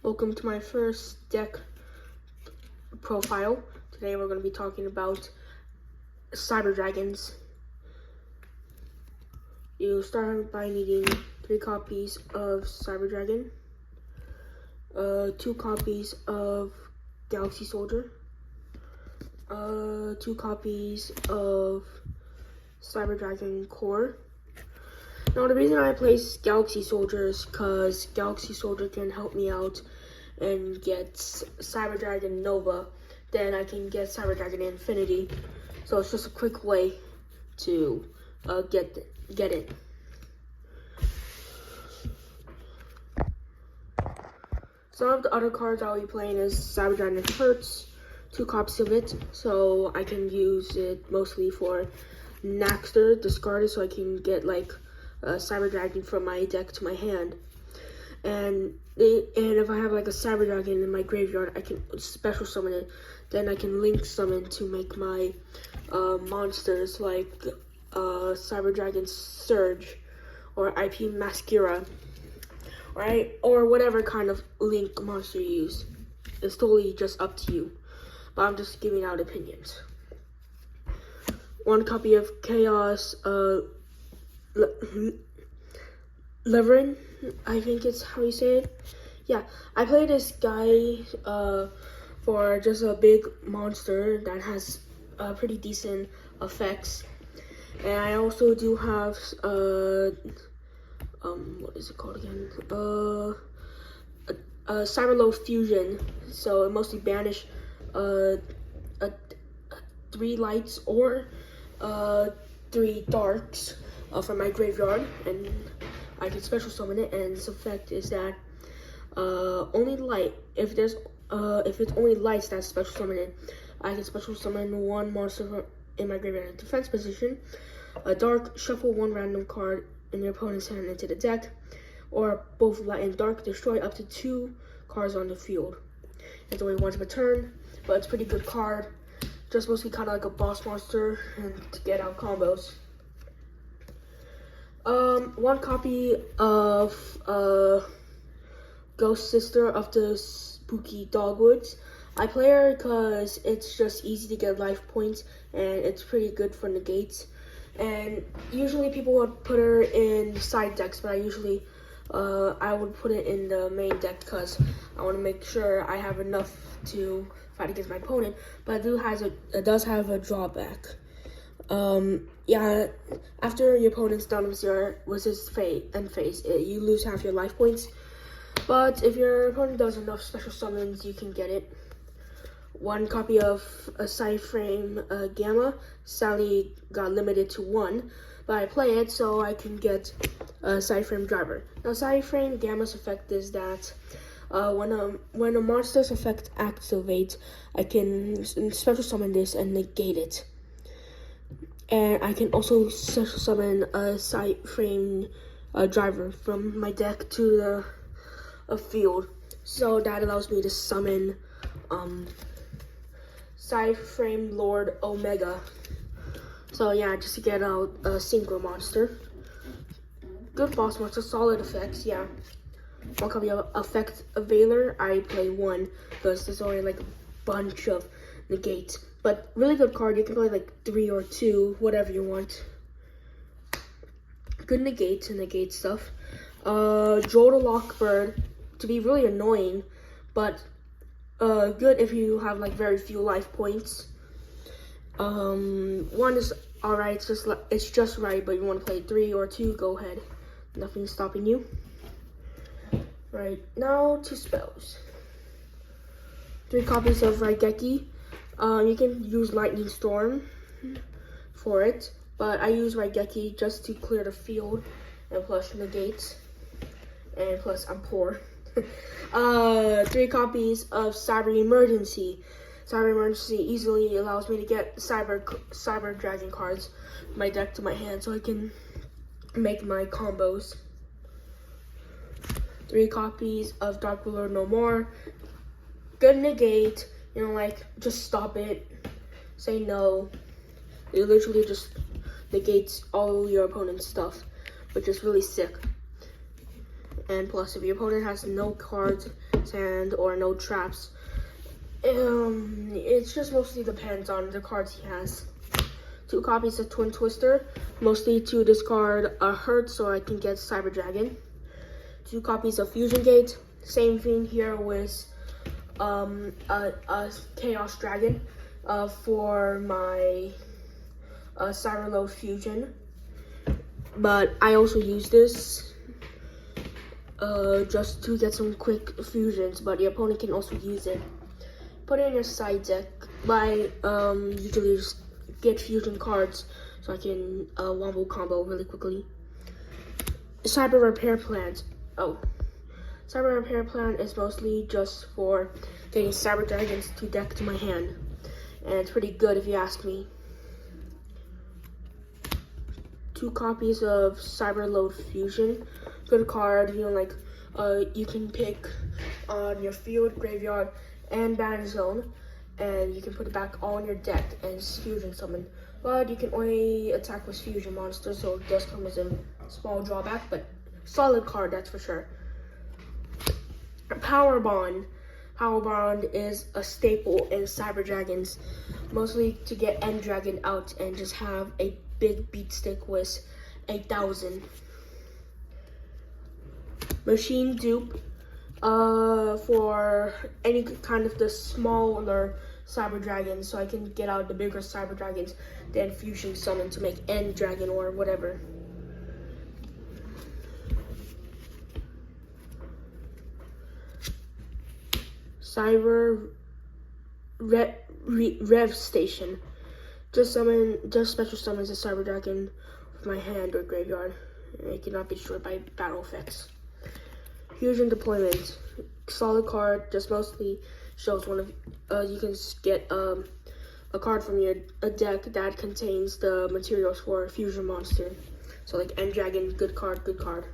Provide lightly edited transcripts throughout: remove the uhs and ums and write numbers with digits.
Welcome to my first deck profile. Today we're going to be talking about Cyber Dragons. You start by needing 3 copies of Cyber Dragon, 2 copies of Galaxy Soldier, 2 copies of Cyber Dragon Core. Now the reason I place Galaxy Soldier is because Galaxy Soldier can help me out and get Cyber Dragon Nova. Then I can get Cyber Dragon Infinity. So it's just a quick way to get it. Some of the other cards I'll be playing is Cyber Dragon Hertz, 2 copies of it, so I can use it mostly for Naxter, discard it so I can get like Cyber Dragon from my deck to my hand. And if I have like a Cyber Dragon in my graveyard, I can special summon it. Then I can link summon to make my monsters like Cyber Dragon Surge or IP Mascara, right? Or whatever kind of link monster you use. It's totally just up to you. But I'm just giving out opinions. 1 copy of Chaos Leverin, I think it's how you say it. Yeah, I play this guy for just a big monster that has pretty decent effects. And I also do have what is it called again? Cyberload Fusion. So it mostly banish 3 lights or 3 darks from my graveyard, and I can special summon it. And its effect is that only light. If it's only lights that special summon it, I can special summon 1 monster in my graveyard in defense position. A dark, shuffle 1 random card in your opponent's hand into the deck, or both light and dark, destroy up to 2 cards on the field. It's only once per turn, but it's a pretty good card. Just mostly kind of like a boss monster and to get out combos. 1 copy of Ghost Sister of the Spooky Dogwoods. I play her because it's just easy to get life points and it's pretty good for negates. And usually people would put her in side decks, but I usually I would put it in the main deck because I want to make sure I have enough to fight against my opponent. But it does have a drawback. Yeah, after your opponent's done with his end phase, you lose half your life points. But if your opponent does enough special summons, you can get it. 1 copy of a Cyframe Gamma. Sadly got limited to 1, but I play it so I can get a Cyframe Driver. Now Cyframe Gamma's effect is that when a monster's effect activates, I can special summon this and negate it. And I can also special summon a Cyframe Driver from my deck to the field. So that allows me to summon Cyframe Lord Omega. So yeah, just to get out a synchro monster. Good boss monster, solid effects, yeah. 1 copy of Effect Veiler. I play 1 because there's only like a bunch of negates. But really good card, you can play like 3 or 2, whatever you want. Good negate to negate stuff. Joel the Lockbird, to be really annoying, but good if you have like very few life points. 1 is alright, it's just right, but you want to play 3 or 2, go ahead. Nothing's stopping you. Right, now 2 spells. 3 copies of Raigeki. You can use Lightning Storm for it, but I use Raigeki just to clear the field and plus negates. And plus I'm poor. 3 copies of Cyber Emergency. Cyber Emergency easily allows me to get Cyber Dragon cards from my deck to my hand so I can make my combos. 3 copies of Dark Ruler No More. Good negate, you know, like just stop it, say no. It literally just negates all your opponent's stuff, which is really sick. And plus, if your opponent has no cards hand or no traps. It just mostly depends on the cards he has. 2 copies of Twin Twister, mostly to discard a Hurt so I can get Cyber Dragon. 2 copies of Fusion Gate, same thing here with a Chaos Dragon for my Cyber Load Fusion. But I also use this just to get some quick fusions, but your opponent can also use it. Put it in your side deck. By usually just get fusion cards so I can wombo combo really quickly. Cyber Repair Plan. Cyber Repair Plan is mostly just for getting Cyber Dragons to deck to my hand, and it's pretty good if you ask me. 2 copies of Cyber Load Fusion. Good card, you can pick on your field, graveyard, and battle zone, and you can put it back on your deck and fusion summon. But you can only attack with fusion monsters, so it does come as a small drawback, but solid card, that's for sure. Power Bond. Power Bond is a staple in Cyber Dragons, mostly to get End Dragon out and just have a big beat stick with 8,000. Machine Dupe for any kind of the smaller Cyber Dragons, so I can get out the bigger Cyber Dragons, then fusion summon to make End Dragon or whatever. Cyber Rev Station. Just special summons a Cyber Dragon with my hand or graveyard. It cannot be destroyed by battle effects. Fusion Deployment. Solid card, just mostly shows one of, you can get a card from a deck that contains the materials for a fusion monster. So like End Dragon, good card, good card.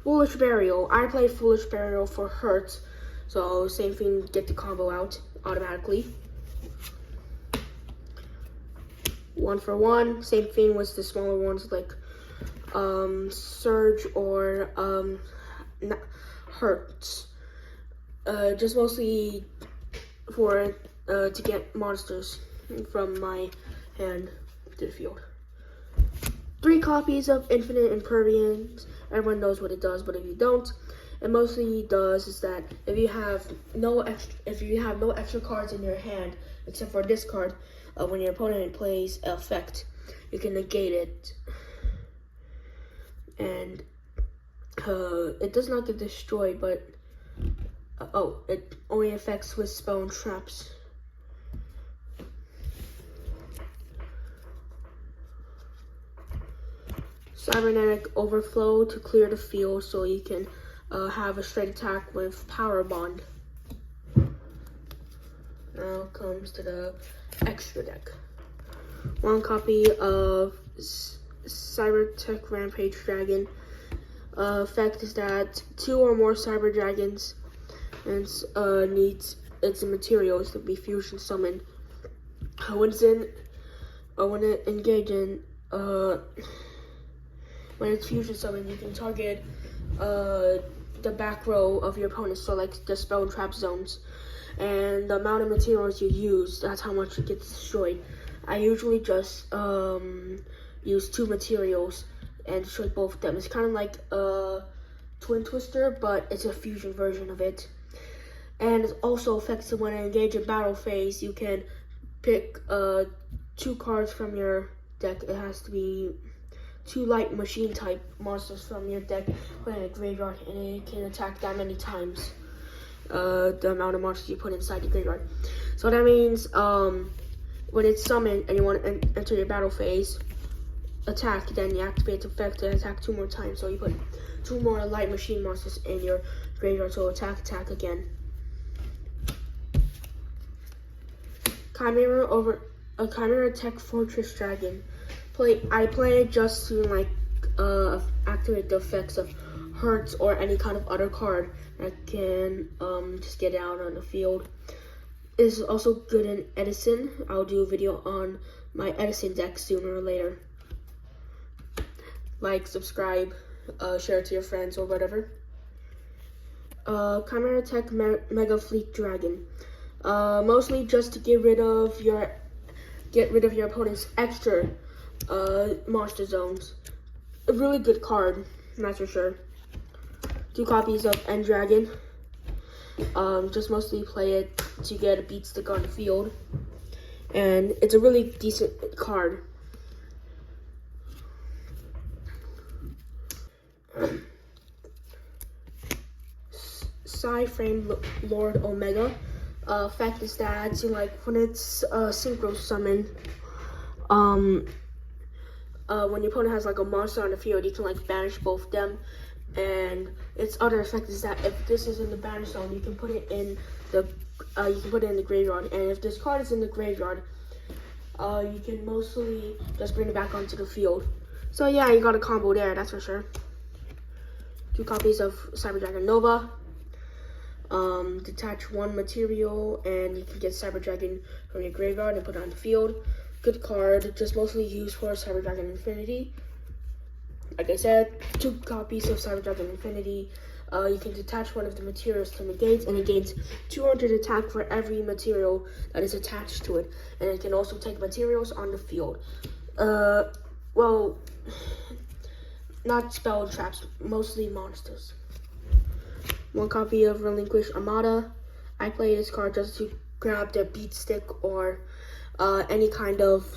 Foolish Burial. I play Foolish Burial for Hurt, so same thing, get the combo out automatically. 1 for 1, same thing with the smaller ones like Surge or Hurts. Just mostly for to get monsters from my hand to the field. 3 copies of Infinite Impervience. Everyone knows what it does, but if you don't, it mostly does is that if you have no extra cards in your hand except for this card, when your opponent plays an effect, you can negate it, and it does not get destroyed, but it only affects with spell and traps. Cybernetic Overflow to clear the field so you can have a straight attack with Power Bond. Now comes to the extra deck. 1 copy of Cybertech Rampage Dragon. Effect is that 2 or more Cyber Dragons and needs its materials to be fusion summoned. When it's fusion summoned, you can target the back row of your opponent, so like the spell and trap zones. And the amount of materials you use, that's how much it gets destroyed. I usually just use 2 materials and destroy both of them. It's kind of like a Twin Twister, but it's a fusion version of it. And it also affects it when I engage in battle phase. You can pick 2 cards from your deck. It has to be 2 light machine type monsters from your deck, put in a graveyard, and it can attack that many times. The amount of monsters you put inside the graveyard. So that means when it's summoned and you want to enter your battle phase, attack, then you activate the effect to attack 2 more times. So you put 2 more light machine monsters in your graveyard, so attack again. Chimera Tech Fortress Dragon. I play it just to like activate the effects of Hurts or any kind of other card that can just get out on the field. It's also good in Edison. I'll do a video on my Edison deck sooner or later. Like, subscribe, share it to your friends or whatever. Chimera Tech Mega Fleet Dragon. Mostly just to get rid of your opponent's extra monster zones. A really good card, that's for sure. 2 copies of End Dragon. Just mostly play it to get a beat stick on the field. And it's a really decent card. Frame Lord Omega. Fact is that when it's synchro summon, when your opponent has a monster on the field, you can banish both them. And its other effect is that if this is in the banish zone, you can put it in the graveyard. And if this card is in the graveyard, you can mostly just bring it back onto the field. So yeah, you got a combo there, that's for sure. 2 copies of Cyber Dragon Nova. Detach 1 material, and you can get Cyber Dragon from your graveyard and put it on the field. Good card, just mostly used for Cyber Dragon Infinity. Like I said, 2 copies of Cyber Dragon Infinity. You can detach 1 of the materials to negate, and it gains 200 attack for every material that is attached to it. And it can also take materials on the field. Well, not spell traps, mostly monsters. 1 copy of Relinquish Armada. I play this card just to grab their beat stick or any kind of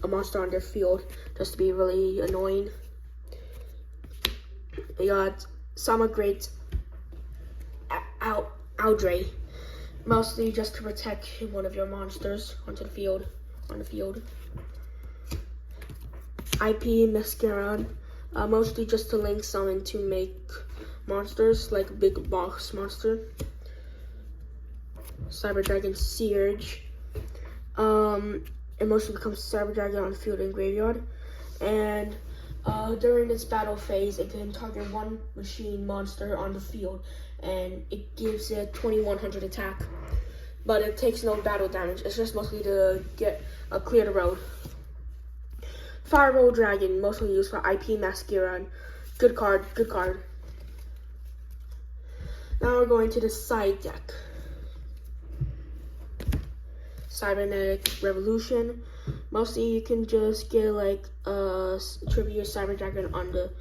a monster on their field, just to be really annoying. We got Sama Great Audrey, mostly just to protect 1 of your monsters on the field. IP Mascaron, mostly just to link summon to make monsters like a big boss monster. Cyber Dragon Surge. It mostly becomes Cyber Dragon on field and graveyard. And during its battle phase, it can target 1 machine monster on the field, and it gives it 2100 attack. But it takes no battle damage. It's just mostly to clear the road. Fireball Dragon, mostly used for IP Mascaron. Good card. Now we're going to the side deck. Cybernetic Revolution. Mostly you can just get tribute Cyber Dragon on the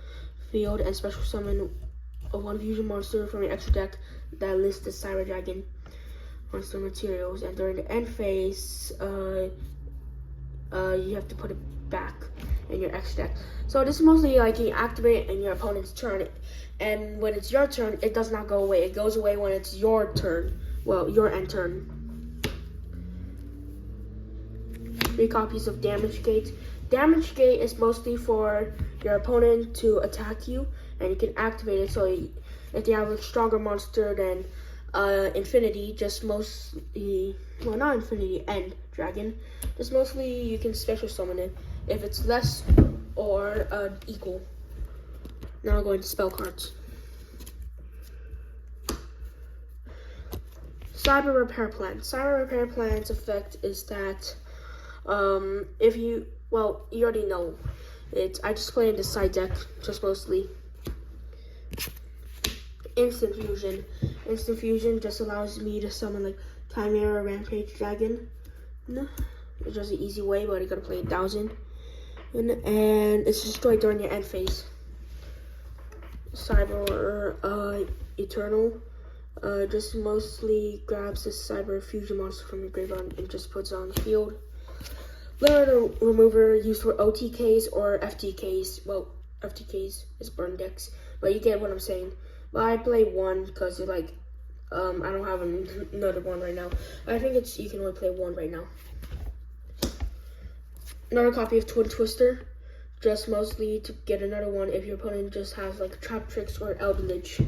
field and special summon a 1 fusion monster from your extra deck that lists the Cyber Dragon monster materials. And during the end phase, you have to put it back in your extra deck. So this is mostly you activate in your opponent's turn, and when it's your turn, it does not go away. It goes away when it's your turn. Well, your end turn. 3 copies of Damage Gate. Damage Gate is mostly for your opponent to attack you, and you can activate it. So if they have a stronger monster than Infinity, just mostly, well, not Infinity, End Dragon, just mostly you can special summon it if it's less or equal. Now we're going to spell cards. Cyber Repair Plan. Cyber Repair Plan's effect is that if you already know it. I just play in the side deck, just mostly. Instant Fusion. Instant Fusion just allows me to summon Chimera Rampage Dragon. It's just an easy way, but you gotta play 1000. And it's destroyed during your end phase. Cyber Eternal. Just mostly grabs the Cyber Fusion monster from your graveyard and just puts it on the field. Limit Remover used for OTKs or FTKs. Well, FTKs is burn decks, but you get what I'm saying. But I play 1 because I don't have another one right now. I think you can only play 1 right now. Another copy of Twin Twister, just mostly to get another one if your opponent just has Trap Tricks or Eldritch.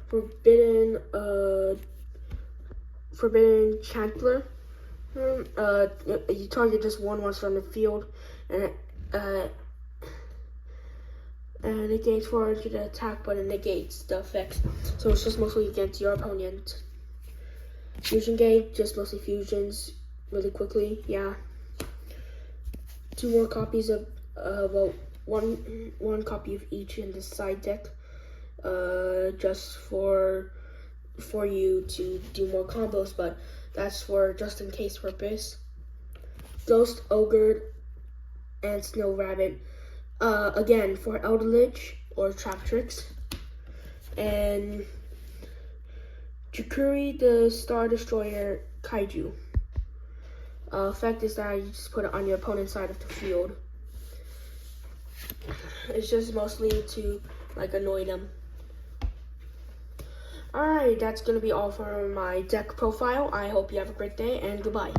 Forbidden Chantler. You target just 1 monster on the field, and it gains 400 attack, but it negates the effects. So it's just mostly against your opponent. Fusion Gate, just mostly fusions, really quickly. Yeah. 2 more copies of one copy of each in the side deck. just for you to do more combos, but that's for just in case purpose. Ghost, Ogre, and Snow Rabbit. Again, for Eldritch or Trap Tricks. And Chikuri, the Star Destroyer Kaiju. Effect is that you just put it on your opponent's side of the field. It's just mostly to like annoy them. Alright, that's gonna be all for my deck profile. I hope you have a great day and goodbye.